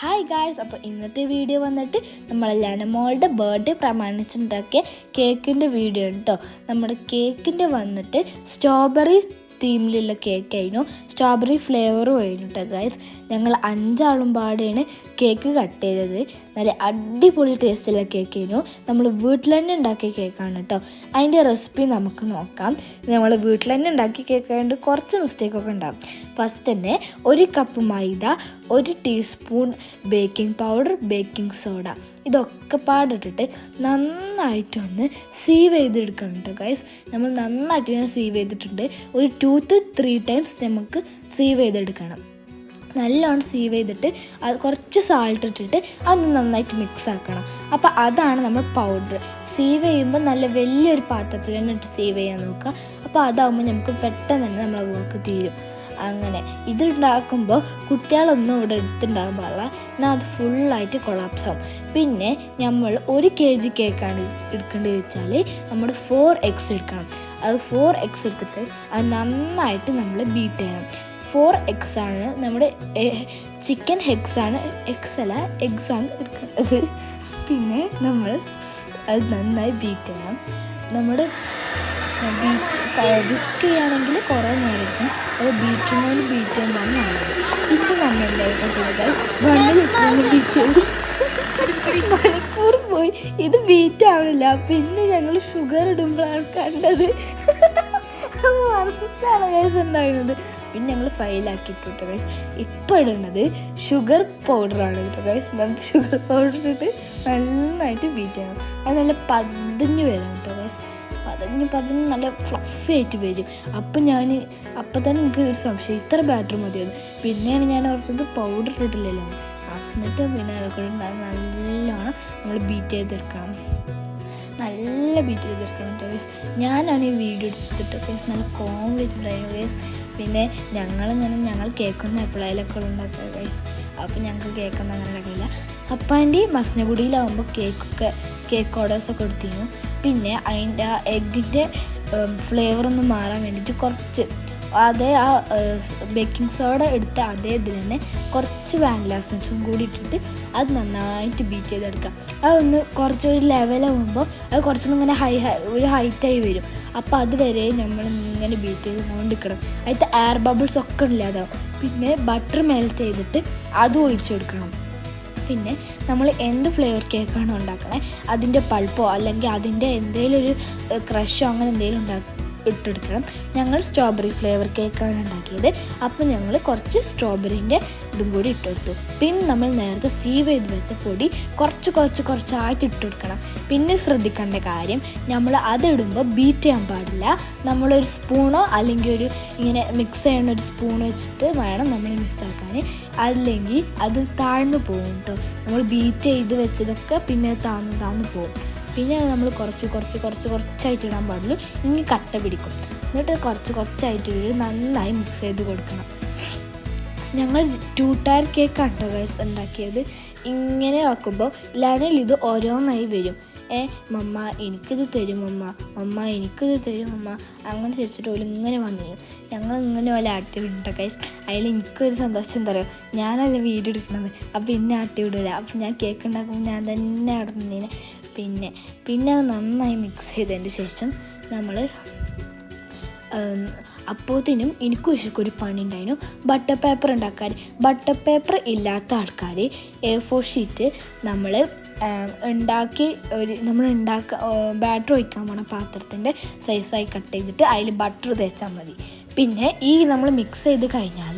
Hi guys, അപ്പോൾ ഇന്നത്തെ video വന്നിട്ട് നമ്മൾ ലെനമോളുടെ ബർത്ത്ഡേ പ്രമാണിച്ചുണ്ടാക്കിയ കേക്കിൻ്റെ വീഡിയോ കേട്ടോ. നമ്മുടെ കേക്കിൻ്റെ വന്നിട്ട് സ്ട്രോബെറി തീമിലുള്ള കേക്കായിരുന്നു, സ്ട്രോബെറി ഫ്ലേവറും ആയിരുന്നു കേട്ടോ ഗായ്സ്. ഞങ്ങൾ 5 ആളും പാടെയാണ് കേക്ക് കട്ട് ചെയ്തത്. നല്ല അടിപൊളി ടേസ്റ്റുള്ള കേക്കായിരുന്നു. നമ്മൾ വീട്ടിൽ തന്നെ ഉണ്ടാക്കിയ കേക്കാണ് കേട്ടോ. അതിൻ്റെ റെസിപ്പി നമുക്ക് നോക്കാം. നമ്മൾ വീട്ടിൽ തന്നെ ഉണ്ടാക്കിയ കേക്കായതുകൊണ്ട് കുറച്ച് മിസ്റ്റേക്കൊക്കെ ഉണ്ടാകും. ഫസ്റ്റ് തന്നെ 1 കപ്പ് മൈദ, 1 teaspoon baking powder, baking soda, ഇതൊക്കെ പാടിട്ടിട്ട് നന്നായിട്ടൊന്ന് സീവ് ചെയ്തെടുക്കണം കേട്ടോ ഗൈസ്. നമ്മൾ നന്നായിട്ട് ഞാൻ സീവ് ചെയ്തിട്ടുണ്ട്. ഒരു 2 to 3 ടൈംസ് നമുക്ക് സീവ് ചെയ്തെടുക്കണം. നല്ലോണം സീവ് ചെയ്തിട്ട് അത് കുറച്ച് സാൾട്ട് ഇട്ടിട്ട് അതൊന്ന് നന്നായിട്ട് മിക്സ് ആക്കണം. അപ്പോൾ അതാണ് നമ്മൾ പൗഡർ. സീവ് ചെയ്യുമ്പോൾ നല്ല വലിയൊരു പാത്രത്തിൽ തന്നെ ഇട്ട് സീവ് ചെയ്യാൻ നോക്കുക. അപ്പോൾ അതാകുമ്പോൾ നമുക്ക് പെട്ടെന്ന് തന്നെ നമ്മളെ വർക്ക് തീരും. അങ്ങനെ ഇതുണ്ടാക്കുമ്പോൾ കുട്ടികളൊന്നും ഇവിടെ എടുത്തുണ്ടാകാൻ പാടില്ല, എന്നാൽ അത് ഫുള്ളായിട്ട് കൊളാപ്സ് ആവും. പിന്നെ നമ്മൾ 1 kg കേക്കാണ് എടുക്കേണ്ടത് വെച്ചാൽ നമ്മൾ 4 eggs എടുക്കണം. അത് 4 eggs എടുത്തിട്ട് അത് നന്നായിട്ട് നമ്മൾ ബീറ്റ് ചെയ്യണം. 4 eggs ആണ് നമ്മുടെ ചിക്കൻ എഗ്സാണ്, എഗ്സല്ല എഗ്സാണ് എടുക്കേണ്ടത്. പിന്നെ നമ്മൾ അത് നന്നായി ബീറ്റ് ചെയ്യണം. നമ്മുടെ വിസ്ക് ചെയ്യുകയാണെങ്കിൽ കുറേ നേരം എടുക്കും. അത് ബീറ്റ് ചെയ്യുമ്പോഴാണ് നല്ലത്. ഇപ്പം നമ്മളുണ്ടായിരുന്നു ബീറ്റ് ചെയ്തു മണിക്കൂർ പോയി, ഇത് ബീറ്റ് ആവണില്ല. പിന്നെ ഞങ്ങൾ ഷുഗർ ഇടുമ്പോഴാണ് കണ്ടത്, മറന്നിട്ടാണ് ഗൈസ് ഉണ്ടായിരുന്നത്. പിന്നെ ഞങ്ങൾ ഫൈലാക്കിയിട്ടു കേട്ടോ ഗൈസ്. ഇപ്പോൾ ഇടുന്നത് ഷുഗർ പൗഡറാണ് കേട്ടോ ഗൈസ്. ഷുഗർ പൗഡർ ഇട്ടിട്ട് നന്നായിട്ട് ബീറ്റ് ചെയ്യണം. അത് നല്ല പതിഞ്ഞ് വരും കേട്ടോ ഗൈസ്. പതിഞ്ഞ് നല്ല ഫ്ലഫി ആയിട്ട് വരും. അപ്പം തന്നെ എനിക്ക് ഒരു സംശയം, ഇത്ര ബാറ്റർ മതിയായിരുന്നു. പിന്നെയാണ് ഞാൻ ഓർത്തത് പൗഡർ ഇട്ടില്ലല്ലോ. എന്നിട്ട് പിന്നെ അതൊക്കെ നല്ലോണം നമ്മൾ ബീറ്റ് ചെയ്തെടുക്കണം. നല്ല ബീറ്റ് ചെയ്തെടുക്കണം കേട്ടോ ഗൈസ്. ഞാനാണ് ഈ വീഡിയോ എടുത്തിട്ട് ഗൈസ്. നല്ല കോമഡി ഉണ്ടായിരുന്നു ഗൈസ്. പിന്നെ ഞങ്ങൾ കേക്കൊന്നും എപ്പോഴായാലൊക്കെ ഉണ്ടാക്കുക ഗൈസ്. അപ്പോൾ ഞങ്ങൾക്ക് കേക്കൊന്നും അങ്ങനെ ഉണ്ടാക്കില്ല. സപ്പാൻ്റെ മസനഗുഡിയിലാവുമ്പോൾ കേക്ക് ഓർഡേഴ്സൊക്കെ എടുത്തിരുന്നു. പിന്നെ അതിൻ്റെ എഗ്ഗിൻ്റെ ഫ്ലേവറൊന്നും മാറാൻ വേണ്ടിയിട്ട് കുറച്ച് ആ ബേക്കിംഗ് സോഡ എടുത്ത അതേ ഇതിൽ തന്നെ കുറച്ച് വാനില എസൻസും കൂടി ഇട്ടിട്ട് അത് നന്നായിട്ട് ബീറ്റ് ചെയ്തെടുക്കാം. അതൊന്ന് കുറച്ചൊരു ലെവലാകുമ്പോൾ അത് കുറച്ചൊന്നും ഇങ്ങനെ ഒരു ഹൈറ്റായി വരും. അപ്പോൾ അതുവരെ നമ്മൾ ഇങ്ങനെ ബീറ്റ് ചെയ്ത് കൊണ്ടിരിക്കണം. അതിൻ്റെ എയർ ബബിൾസ് ഒക്കെ ഇല്ലാതാവും. പിന്നെ ബട്ടർ മെൽറ്റ് ചെയ്തിട്ട് അതും ഒഴിച്ചു കൊടുക്കണം. പിന്നെ നമ്മൾ എന്ത് ഫ്ലേവർ കേക്കാണോ ഉണ്ടാക്കണേ അതിൻ്റെ പൾപ്പോ അല്ലെങ്കിൽ അതിൻ്റെ എന്തെങ്കിലും ഒരു ക്രഷോ അങ്ങനെ എന്തെങ്കിലും ഇട്ടെടുക്കണം. ഞങ്ങൾ സ്ട്രോബെറി ഫ്ലേവർ കേക്കാണ് ഉണ്ടാക്കിയത്. അപ്പോൾ ഞങ്ങൾ കുറച്ച് സ്ട്രോബെറിൻ്റെ ഇതും കൂടി ഇട്ടെടുത്തു. പിന്നെ നമ്മൾ നേരത്തെ സ്റ്റീവ് ചെയ്ത് വെച്ച പൊടി കുറച്ചായിട്ട് ഇട്ടെടുക്കണം. പിന്നെ ശ്രദ്ധിക്കേണ്ട കാര്യം, നമ്മൾ അതിടുമ്പോൾ ബീറ്റ് ചെയ്യാൻ പാടില്ല. നമ്മളൊരു സ്പൂണോ അല്ലെങ്കിൽ ഒരു ഇങ്ങനെ മിക്സ് ചെയ്യണ ഒരു സ്പൂൺ വെച്ചിട്ട് വേണം നമ്മൾ മിക്സ് ആക്കാൻ. അല്ലെങ്കിൽ അത് താഴ്ന്നു പോകും കേട്ടോ. നമ്മൾ ബീറ്റ് ചെയ്ത് വെച്ചതൊക്കെ പിന്നെ താന്ന് പോകും. പിന്നെ നമ്മൾ കുറച്ചായിട്ട് ഇടാൻ പാടുള്ളൂ, ഇനി കട്ട പിടിക്കും. എന്നിട്ട് കുറച്ചായിട്ട് നന്നായി മിക്സ് ചെയ്ത് കൊടുക്കണം. ഞങ്ങൾ 2 ടയർ കേക്കാണ് കേട്ടോ ഗൈസ് ഉണ്ടാക്കിയത്. ഇങ്ങനെ ആക്കുമ്പോൾ ലനൽ ഇത് ഓരോന്നായി വരും. മമ്മ എനിക്കിത് തരും, മമ്മ എനിക്കിത് തരും, മമ്മ അങ്ങനെ ചോദിച്ചിട്ട് ഓല് ഇങ്ങനെ വന്നു. ഞങ്ങൾ ഇങ്ങനെ പോലെ ആട്ടി വിട്ടോ ഗൈസ്. അതിൽ എനിക്കൊരു സന്തോഷം എന്താ പറയുക, ഞാനല്ല വീഡിയോ എടുക്കണത്. അപ്പോൾ ഇന്നെ ആട്ടി വിടില്ല. അപ്പം ഞാൻ കേക്ക് ഉണ്ടാക്കുമ്പോൾ ഞാൻ തന്നെ അവിടെ നിന്നേനെ. പിന്നെ അത് നന്നായി മിക്സ് ചെയ്തതിന് ശേഷം നമ്മൾ അപ്പോഴത്തേനും എനിക്കും ഒരു പണി ഉണ്ടായിരുന്നു, ബട്ടർ പേപ്പർ ഉണ്ടാക്കാൻ. ബട്ടർ പേപ്പർ ഇല്ലാത്ത ആൾക്കാർ A4 ഷീറ്റ് നമ്മൾ ബാറ്റർ ഒഴിക്കാൻ പോണ പാത്രത്തിൻ്റെ സൈസായി കട്ട് ചെയ്തിട്ട് അതിൽ ബട്ടർ തേച്ചാൽ മതി. പിന്നെ ഈ നമ്മൾ മിക്സ് ചെയ്ത് കഴിഞ്ഞാൽ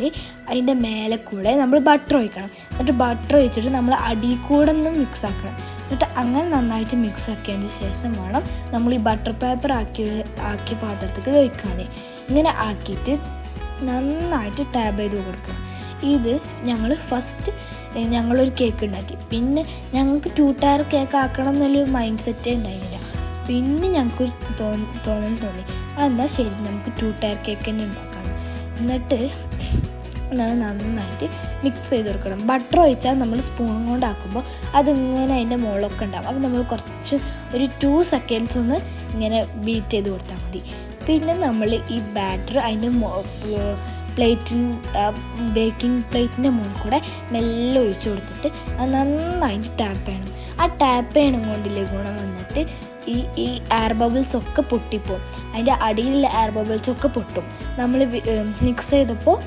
അതിൻ്റെ മേലെ കൂടെ നമ്മൾ ബട്ടർ ഒഴിക്കണം. എന്നിട്ട് ബട്ടർ ഒഴിച്ചിട്ട് നമ്മൾ അടിയിൽ കൂടെ ഒന്ന് മിക്സ് ആക്കണം. എന്നിട്ട് അങ്ങനെ നന്നായിട്ട് മിക്സ് ആക്കിയതിന് ശേഷം വേണം നമ്മൾ ഈ ബട്ടർ പേപ്പർ ആക്കിയ പാത്രത്തേക്ക് ഒഴിക്കാൻ. ഇങ്ങനെ ആക്കിയിട്ട് നന്നായിട്ട് ടാബ് ചെയ്ത് കൊടുക്കണം. ഇത് ഞങ്ങളൊരു കേക്ക് ഉണ്ടാക്കി. പിന്നെ ഞങ്ങൾക്ക് 2 ടയർ കേക്ക് ആക്കണം എന്നുള്ളൊരു മൈൻഡ് സെറ്റേ ഉണ്ടായിരുന്നില്ല. പിന്നെ ഞങ്ങൾക്കൊരു തോന്നി അതെന്താ ശരി, നമുക്ക് 2 ടയർ കേക്ക് തന്നെ ഉണ്ടാക്കാം. എന്നിട്ട് നന്നായിട്ട് മിക്സ് ചെയ്ത് കൊടുക്കണം. ബട്ടർ ഒഴിച്ചാൽ നമ്മൾ സ്പൂൺ കൊണ്ടാക്കുമ്പോൾ അതിങ്ങനെ അതിൻ്റെ മുകളിലൊക്കെ ഉണ്ടാകും. അപ്പോൾ നമ്മൾ ഒരു 2 സെക്കൻഡ്സ് ഒന്ന് ഇങ്ങനെ ബീറ്റ് ചെയ്ത് കൊടുത്താൽ മതി. പിന്നെ നമ്മൾ ഈ ബാറ്റർ അതിൻ്റെ ബേക്കിംഗ് പ്ലേറ്റിൻ്റെ മുകളിൽ കൂടെ മെല്ലെ ഒഴിച്ചു കൊടുത്തിട്ട് അത് നന്നായിട്ട് ടാപ്പ് ചെയ്യണം. ആ ടാപ്പ് ചെയ്യണം കൊണ്ടില്ലേ ഗുണം വന്നിട്ട് ഈ എയർ ബബിൾസ് ഒക്കെ പൊട്ടിപ്പോവും. അതിൻ്റെ അടിയിലുള്ള എയർ ബബിൾസ് ഒക്കെ പൊട്ടും. നമ്മൾ മിക്സ് ചെയ്തപ്പോൾ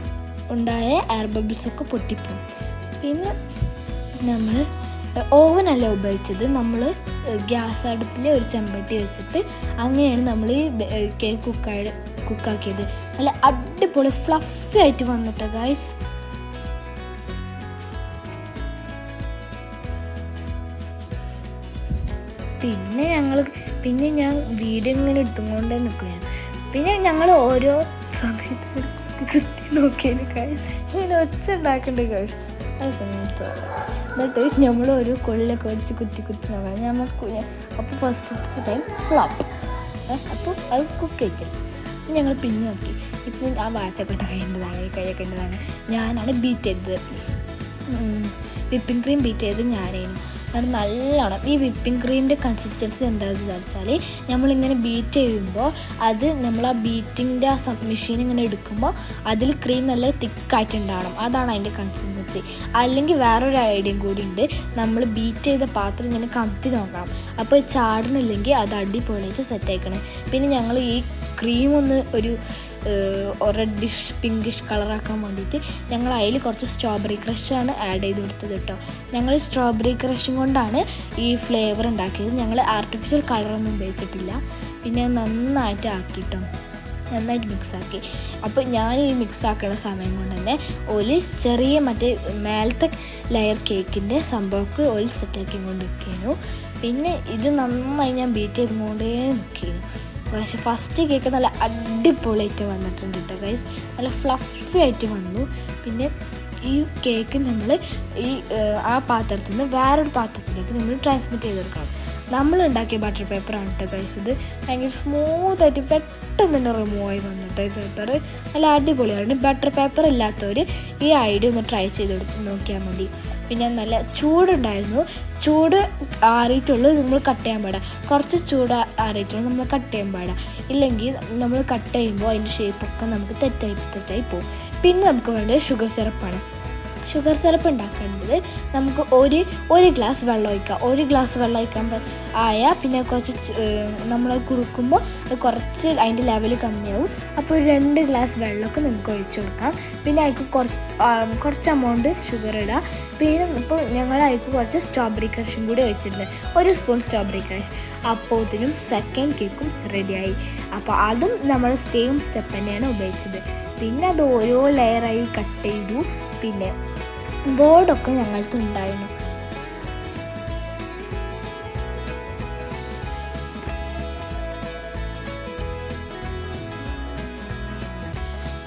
ഉണ്ടായ എയർ ബബിൾസ് ഒക്കെ പൊട്ടിപ്പോവും. പിന്നെ നമ്മൾ ഓവനല്ല ഉപയോഗിച്ചത്, നമ്മൾ ഗ്യാസ് അടുപ്പിൽ ഒരു ചെമ്പട്ടി വെച്ചിട്ട് അങ്ങനെയാണ് നമ്മൾ ഈ കേക്ക് കുക്കാക്കിയത്. നല്ല അടിപൊളി ഫ്ലഫി ആയിട്ട് വന്നിട്ട് ഗൈസ്. പിന്നെ ഞാൻ വീഡിയോ ഇങ്ങനെ എടുത്തുകൊണ്ടേ നിൽക്കുകയാണ്. പിന്നെ ഞങ്ങൾ ഓരോ സമയത്ത് കുത്തി നോക്കിയതിന് ഗൈസ് ഇങ്ങനെ ഒച്ച ഉണ്ടാക്കേണ്ട ഗൈസ്. എന്നിട്ട് നമ്മൾ ഒരു കൊള്ളിലൊക്കെ വെച്ച് കുത്തി നോക്കാം നമുക്ക്. അപ്പോൾ ഫസ്റ്റ് ടൈം ഫ്ലോപ്പ്. അപ്പോൾ അത് കുക്ക് ചെയ്തില്ല. ഞങ്ങൾ പിന്നെ നോക്കി. ഇപ്പം ആ വാച്ചൊക്കെ കഴിയേണ്ടതാണ്, കൈയൊക്കെ ഉണ്ടതാണ്. ഞാനാണ് ബീറ്റ് ചെയ്തത്, വിപ്പിംഗ് ക്രീം ബീറ്റ് ചെയ്ത് ഞാനായിരുന്നു. അത് നല്ലോണം ഈ വിപ്പിംഗ് ക്രീമിൻ്റെ കൺസിസ്റ്റൻസി എന്താണെന്ന് വിചാരിച്ചാൽ നമ്മളിങ്ങനെ ബീറ്റ് ചെയ്യുമ്പോൾ അത് നമ്മൾ ആ ബീറ്റിൻ്റെ ആ മെഷീൻ ഇങ്ങനെ എടുക്കുമ്പോൾ അതിൽ ക്രീം നല്ല തിക്കായിട്ടുണ്ടാവണം. അതാണ് അതിൻ്റെ കൺസിസ്റ്റൻസി. അല്ലെങ്കിൽ വേറൊരു ഐഡിയയും കൂടി ഉണ്ട്. നമ്മൾ ബീറ്റ് ചെയ്ത പാത്രം ഇങ്ങനെ കമത്തി നോക്കണം. അപ്പോൾ ചാടണില്ലെങ്കിൽ അത് അടിപൊളിയായിട്ട് സെറ്റായിക്കണം. പിന്നെ ഞങ്ങൾ ഈ ക്രീം ഒന്ന് ഒരു റെഡിഷ് പിങ്കിഷ് കളറാക്കാൻ വേണ്ടിയിട്ട് ഞങ്ങൾ അതിൽ കുറച്ച് സ്ട്രോബെറി ക്രഷാണ് ആഡ് ചെയ്ത് കൊടുത്തത് കേട്ടോ. ഞങ്ങൾ സ്ട്രോബെറി ക്രഷും കൊണ്ടാണ് ഈ ഫ്ലേവർ ഉണ്ടാക്കിയത്. ഞങ്ങൾ ആർട്ടിഫിഷ്യൽ കളറൊന്നും ഉപയോഗിച്ചിട്ടില്ല. പിന്നെ നന്നായിട്ട് ആക്കിട്ടോ, നന്നായിട്ട് മിക്സാക്കി. അപ്പോൾ ഞാൻ ഈ മിക്സാക്കുന്ന സമയം കൊണ്ട് തന്നെ ഒരു ചെറിയ മറ്റേ മേലത്തെ ലെയർ കേക്കിൻ്റെ സംഭവമൊക്കെ ഒരു സെറ്റാക്കി കൊണ്ട് നിൽക്കുന്നു. പിന്നെ ഇത് നന്നായി ഞാൻ ബീറ്റ് ചെയ്തുകൊണ്ടേ നിൽക്കുന്നു. പക്ഷേ ഫസ്റ്റ് കേക്ക് നല്ല അടിപൊളിയായിട്ട് വന്നിട്ടുണ്ട് കേട്ടോ ഗൈസ്. നല്ല ഫ്ലഫി ആയിട്ട് വന്നു. പിന്നെ ഈ കേക്ക് നമ്മൾ ഈ ആ പാത്രത്തിൽ നിന്ന് വേറൊരു പാത്രത്തിലേക്ക് നമ്മൾ ട്രാൻസ്മിറ്റ് ചെയ്തെടുക്കണം. നമ്മൾ ഉണ്ടാക്കിയ ബട്ടർ പേപ്പറാണ് കേട്ടോ ഗൈസ്. ഇത് ഭയങ്കര സ്മൂത്തായിട്ട് പെട്ടെന്ന് തന്നെ റിമൂവ് ആയി വന്നിട്ടോ ഈ പേപ്പർ. നല്ല അടിപൊളിയാണ്. ബട്ടർ പേപ്പർ ഇല്ലാത്തവർ ഈ ഐഡിയ ഒന്ന് ട്രൈ ചെയ്ത് നോക്കിയാൽ മതി. പിന്നെ നല്ല ചൂടുണ്ടായിരുന്നു. ചൂട് ആറിയിട്ടുള്ളൂ നമ്മൾ കട്ട് ചെയ്യാൻ പാടില്ല. കുറച്ച് ചൂട് ആറിയിട്ടുള്ളൂ നമ്മൾ കട്ട് ചെയ്യാൻ പാടില്ല. ഇല്ലെങ്കിൽ നമ്മൾ കട്ട് ചെയ്യുമ്പോൾ അതിൻ്റെ ഷേപ്പൊക്കെ നമുക്ക് തെറ്റായി പോകും. പിന്നെ നമുക്ക് വേണ്ടത് ഷുഗർ സിറപ്പാണ്. ഷുഗർ സിറപ്പ് ഉണ്ടാക്കേണ്ടത് നമുക്ക് ഒരു ഗ്ലാസ് വെള്ളം ഒഴിക്കാം. ഒരു ഗ്ലാസ് വെള്ളം ഒഴിക്കാൻ ആയാൽ പിന്നെ കുറച്ച് നമ്മൾ കുറുക്കുമ്പോൾ അത് കുറച്ച് അതിൻ്റെ ലെവൽ കമ്മിയാവും. അപ്പോൾ ഒരു 2 ഗ്ലാസ് വെള്ളമൊക്കെ നിങ്ങൾക്ക് ഒഴിച്ചു കൊടുക്കാം. പിന്നെ അതിക്ക് കുറച്ച് എമൗണ്ട് ഷുഗർ ഇടുക. പിന്നെ ഇപ്പോൾ ഞങ്ങൾ അതിക്ക് കുറച്ച് സ്ട്രോബെറി ക്രഷും കൂടി ഒഴിച്ചിട്ടുണ്ട്, 1 സ്പൂൺ സ്ട്രോബെറി ക്രഷ്. അപ്പോഴത്തേനും സെക്കൻഡ് കേക്കും റെഡിയായി. അപ്പോൾ അതും നമ്മൾ സെയിം സ്റ്റെപ്പ് തന്നെയാണ് ഉപയോഗിച്ചത്. പിന്നെ അത് ഓരോ ലെയറായി കട്ട് ചെയ്തു. പിന്നെ ബോർഡൊക്കെ ഞങ്ങൾക്ക് ഉണ്ടായിരുന്നു.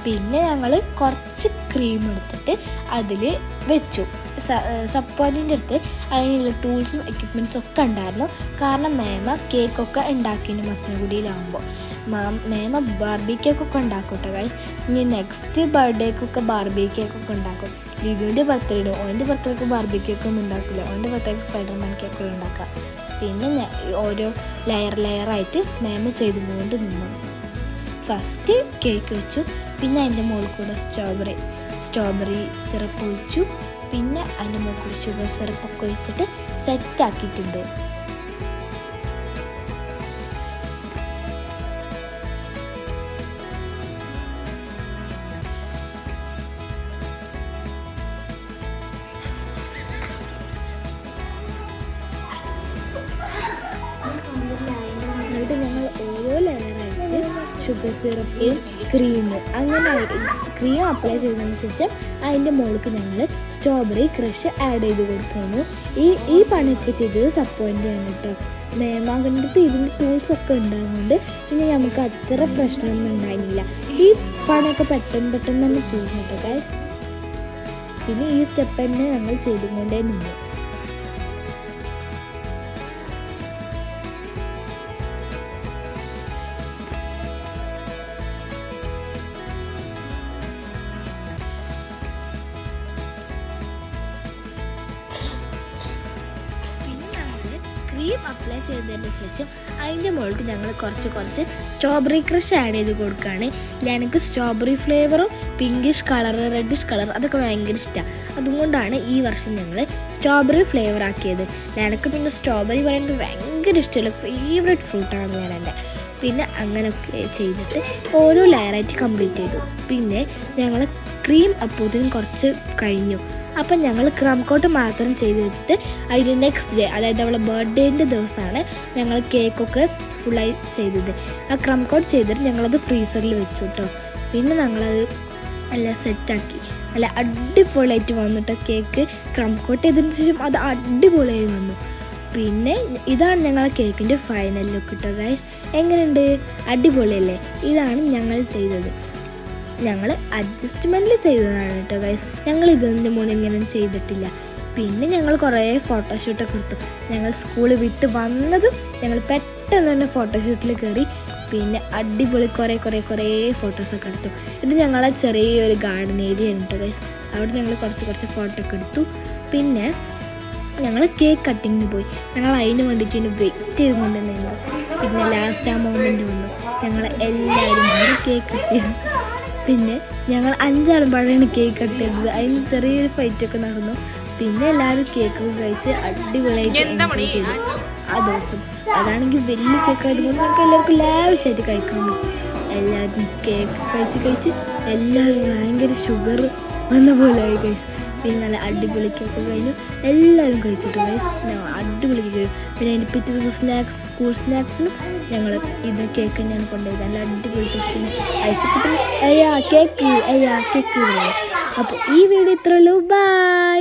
പിന്നെ ഞങ്ങൾ കുറച്ച് ക്രീം എടുത്തിട്ട് അതിൽ വെച്ചു. സപ്പോർട്ടിൻ്റെ അടുത്ത് അതിനുള്ള ടൂൾസും എക്യുപ്മെൻറ്റ്സും ഒക്കെ ഉണ്ടായിരുന്നു. കാരണം മേമ കേക്കൊക്കെ ഉണ്ടാക്കിയിട്ട് മസനഗുഡിയിലാകുമ്പോൾ മേമ ബാർബി കേക്കൊക്കെ ഉണ്ടാക്കും കേട്ടോ ഗൈസ്. ഇനി നെക്സ്റ്റ് ബർത്ത്ഡേക്കൊക്കെ ബാർബി കേക്കൊക്കെ ഉണ്ടാക്കും. ലിജുവിൻ്റെ ബർത്ത്ഡേ, ഓൻ്റെ ബർത്ത്ഡേക്ക് ബാർബി കേക്കൊന്നും ഉണ്ടാക്കില്ല. ഓൻ്റെ ബർത്ത്ഡേക്ക് സ്പൈഡർമാൻ കേക്കൊക്കെ ഉണ്ടാക്കാം. പിന്നെ ഓരോ ലെയറായിട്ട് മേമ ചെയ്തുകൊണ്ട് നിന്നു. ഫസ്റ്റ് കേക്ക് വെച്ചു. പിന്നെ അതിൻ്റെ മുകളിൽ കൂടെ സ്ട്രോബെറി സിറപ്പ് ഒഴിച്ചു. പിന്നെ അതിൻ്റെ മുകളിൽ കൂടി ഷുഗർ സിറപ്പൊക്കെ ഒഴിച്ചിട്ട് സെറ്റാക്കിയിട്ടുണ്ട്. എന്നിട്ട് ഞങ്ങൾ ഓരോ ലെയറായിട്ട് ഷുഗർ സിറപ്പ്, ക്രീം അപ്ലൈ ചെയ്തതിന് ശേഷം അതിൻ്റെ മുകളിലേക്ക് ഞങ്ങൾ സ്ട്രോബെറി ക്രഷ് ആഡ് ചെയ്ത് കൊടുക്കുന്നു. ഈ പണിയൊക്കെ ചെയ്തത് സപ്പോയിൻ്റാണ് കേട്ടോ. മേമാകൻ്റെ അടുത്ത് ഇതിൻ്റെ ടൂൾസൊക്കെ ഉണ്ടാകുന്നതുകൊണ്ട് ഇനി നമുക്ക് അത്ര പ്രശ്നമൊന്നും ഉണ്ടായിരുന്നില്ല. ഈ പണിയൊക്കെ പെട്ടെന്ന് തന്നെ തീർന്നു കേട്ടോ ഗൈസ്. പിന്നെ ഈ സ്റ്റെപ്പ് തന്നെ ഞങ്ങൾ ചെയ്തുകൊണ്ടേ നിന്നു. ക്രീം അപ്ലൈ ചെയ്തതിന് ശേഷം അതിൻ്റെ മുകളിൽ ഞങ്ങൾ കുറച്ച് സ്ട്രോബെറി ക്രഷ് ആഡ് ചെയ്ത് കൊടുക്കുകയാണ്. എനിക്ക് സ്ട്രോബെറി ഫ്ലേവറും പിങ്കിഷ് കളർ, റെഡിഷ് കളർ അതൊക്കെ ഭയങ്കര ഇഷ്ടമാണ്. അതുകൊണ്ടാണ് ഈ വർഷം ഞങ്ങൾ സ്ട്രോബെറി ഫ്ലേവർ ആക്കിയത്. എനിക്ക് പിന്നെ സ്ട്രോബെറി പറയുന്നത് ഭയങ്കര ഇഷ്ടമുള്ള ഫേവറേറ്റ് ഫ്രൂട്ടാണ് ഞാൻ എൻ്റെ. പിന്നെ അങ്ങനെയൊക്കെ ചെയ്തിട്ട് ഓരോ ലെയറായിട്ട് കംപ്ലീറ്റ് ചെയ്തു. പിന്നെ ഞങ്ങൾ ക്രീം അപ്പോഴത്തേനും കുറച്ച് കഴിഞ്ഞു. അപ്പം ഞങ്ങൾ ക്രം കോട്ട് മാത്രം ചെയ്ത് വെച്ചിട്ട് അതിൻ്റെ നെക്സ്റ്റ് ഡേ, അതായത് അവളെ ബർത്ത്ഡേൻ്റെ ദിവസമാണ് ഞങ്ങൾ കേക്കൊക്കെ ഫുള്ളായി ചെയ്തത്. ആ ക്രം കോട്ട് ചെയ്തിട്ട് ഞങ്ങളത് ഫ്രീസറിൽ വെച്ചു കേട്ടോ. പിന്നെ ഞങ്ങളത് എല്ലാം സെറ്റാക്കി നല്ല അടിപൊളിയായിട്ട് വന്നിട്ട് കേക്ക് ക്രം കോട്ട് ചെയ്തതിന് ശേഷം അത് അടിപൊളിയായി വന്നു. പിന്നെ ഇതാണ് ഞങ്ങളെ കേക്കിൻ്റെ ഫൈനൽ ലുക്ക് കേട്ടോ ഗൈസ്. എങ്ങനെയുണ്ട്? അടിപൊളിയല്ലേ? ഇതാണ് ഞങ്ങൾ ചെയ്തത്. ഞങ്ങൾ അഡ്ജസ്റ്റ്മെൻറ്റിൽ ചെയ്തതാണ് കേട്ടോ ഗൈസ്. ഞങ്ങൾ ഇതിൻ്റെ മുന്നേ ഇങ്ങനെ ചെയ്തിട്ടില്ല. പിന്നെ ഞങ്ങൾ കുറേ ഫോട്ടോഷൂട്ടൊക്കെ എടുത്തു. ഞങ്ങൾ സ്കൂൾ വിട്ട് വന്നതും ഞങ്ങൾ പെട്ടെന്ന് തന്നെ ഫോട്ടോഷൂട്ടിൽ കയറി. പിന്നെ അടിപൊളി കുറേ ഫോട്ടോസൊക്കെ എടുത്തു. ഇത് ഞങ്ങളെ ചെറിയൊരു ഗാർഡൻ ഏരിയ ഉണ്ട് ഗൈസ്. അവിടെ ഞങ്ങൾ കുറച്ച് ഫോട്ടോ ഒക്കെ എടുത്തു. പിന്നെ ഞങ്ങൾ കേക്ക് കട്ടിങ്ങിന് പോയി. ഞങ്ങൾ അതിന് വേണ്ടിയിട്ട് വെയിറ്റ് ചെയ്തുകൊണ്ടിരുന്നു. പിന്നെ ലാസ്റ്റ് ആ മൊമെൻറ്റ് വന്നു. ഞങ്ങൾ എല്ലാവരും കേക്ക് കട്ട് ചെയ്തു. പിന്നെ ഞങ്ങൾ 5 ആളുമ്പോഴാണ് കേക്ക് കട്ട് ചെയ്തത്. അതിന് ചെറിയൊരു ഫൈറ്റൊക്കെ നടന്നു. പിന്നെ എല്ലാവരും കേക്കൊക്കെ കഴിച്ച് അടിപൊളിയായിട്ട് എൻജോയ് ചെയ്തു ആ ദിവസം. അതാണെങ്കിൽ വലിയ കേക്ക് ആയതുകൊണ്ട് നമുക്ക് എല്ലാവർക്കും ലാവിഷായിട്ട് കഴിക്കാൻ പറ്റും. എല്ലാവരും കേക്ക് കഴിച്ച് എല്ലാവരും ഭയങ്കര ഷുഗർ വന്ന പോലെ ആയി കഴിച്ചു. പിന്നെ നല്ല അടിപൊളി കേക്ക് കഴിഞ്ഞു. എല്ലാവരും കഴിച്ചിട്ട് കഴിച്ചു. അടിപൊളി കേക്ക് കഴിഞ്ഞു. പിന്നെ അതിൻ്റെ പിറ്റേ ദിവസം സ്കൂൾ സ്നാക്സിനും ഞങ്ങൾ ഇത് കേക്ക് തന്നെയാണ് കൊണ്ടുപോയത്. നല്ല അടിപൊളി ടേസ്റ്റിന് ഐസ്ക്രീം കേക്ക്. അപ്പോൾ ഈ വീഡിയോ ഇത്രയുള്ളൂ. ബൈ.